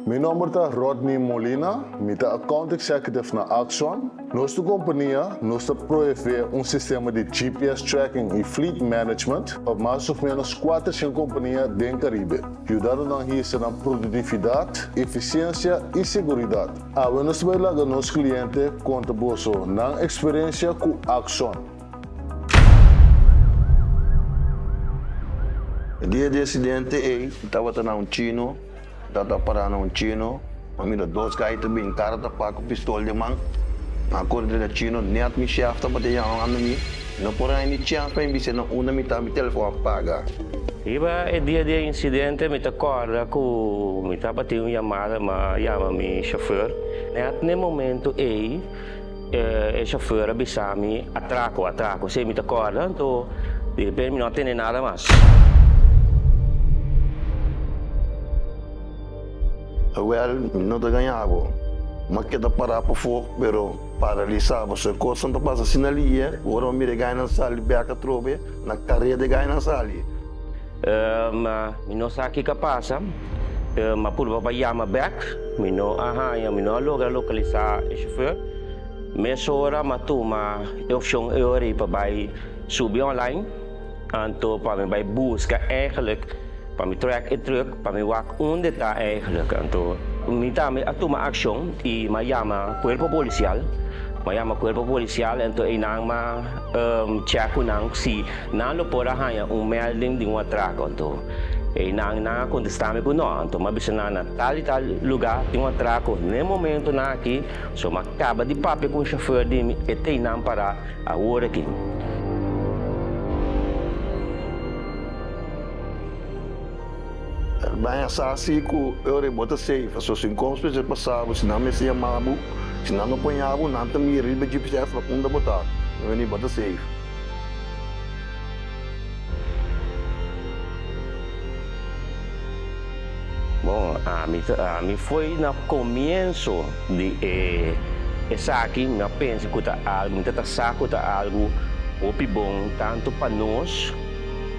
Meu nome é Rodney Molina, sou account executive na Axon. Nossa companhia nos provê sistema de GPS tracking e fleet management para mais ou menos 400 companhias do Caribe, ajudando a isso na produtividade, eficiência e segurança. Nós trabalhamos com nossos clientes conta bolso na experiência com Axon. O dia do acidente, estava chino, estava parando um chino, a dois caras também, cara estava com pistola de mão, a cor de chino, net me chefe estava de yang ano me, não por aí nem chance para mim, não uma mitad meu telefone apaga. Iba dia do incidente, me acorda que me estava tendo uma chamada, mas chama meu chauffeur. Nesse momento, o chauffeur avisou-me, atraco, se me acorda, então de repente não tem nada mais. Well, não te ganhava. Mas que da parar por fogo, pero paralisava. Se a coisa não passa assim ali, agora me ganha na sala, beca trobe, na carreira de ganha na sala. Mas não sabe o que passa. Mas por para chamar back, não localizar o chauffeur. Mas hora matuma, eu chamo eu para vai subir online, então para vai buscar eigenlijk. Para me track e truck, para me wak onde está eigenlijk. Então, me toma ação e me chama cuerpo policial. Então, eu check se não pode ganhar melding de atraco. Então, não contestar-me com não. Então, me avisa na tal lugar de atraco. No momento aqui, só me acaba de papo com o chauffeur de mim e tem não para a hora aqui. Bem, assim que eu bota safe, só se encontro se passava, se não me se chamava, se não me apanhava, não te me riba de GPS para onde botar, eu nem bota safe. Bom, a mim foi no começo de essa aqui, eu penso que está algo bom tanto para nós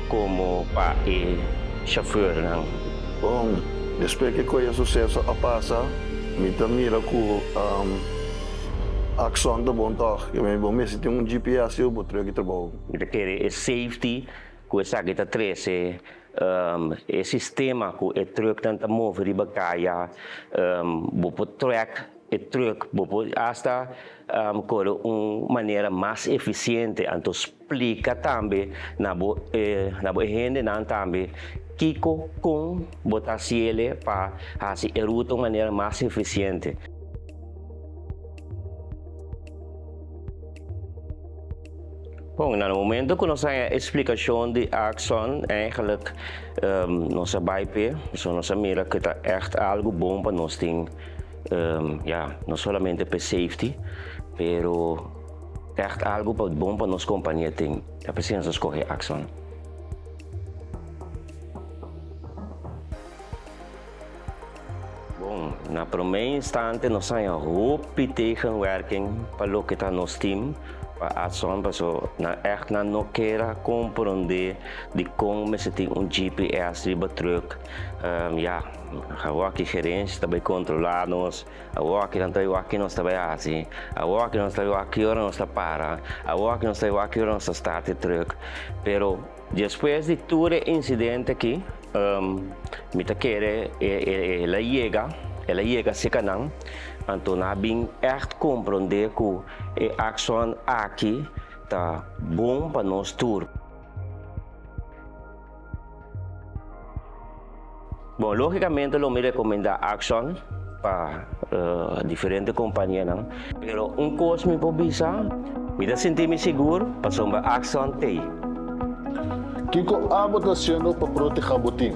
como para o chauffeur, não? Bom, depois que o sucesso passa, me mira com a ação do bom toque. Eu me tem GPS eu vou trazer trabalho. Eu quero safety, que essa aqui está treze, o sistema que o truck tenta mover e bacaia, vou track o truck, vou hasta com uma maneira mais eficiente, então explica também na boa gente não também Kiko com botar ele para fazer a ruta de maneira mais eficiente. Bom, no momento que nós temos a explicação de Axon, eigenlijk nós bypass, nós mira que está echt algo bom para nós ter, não somente para safety, pero echt algo bom para nossa companhia ter. É preciso escolher Axon. Bom, na primeiro instante nós temos hoop tegenwerking para o que está nosso time. Para Axon, echt não queira compreender de como se tem GPS de truck. Aqui gerente também controlar nós, aqui não está aqui nós também assim, aqui não está aqui hora nós para, aqui não está aqui hora nós start o truck. Pero depois de todo o incidente aqui, me tá querer ela chega se canang. Então, nós echt compreender que a Axon aqui está bom para nós tour. Bom, logicamente, eu me recomendo Axon para diferentes companhias, não? Pero coisa me pode avisar, me sentir seguro para somar Axon T. Kiko, abo está sendo para proteger o botim.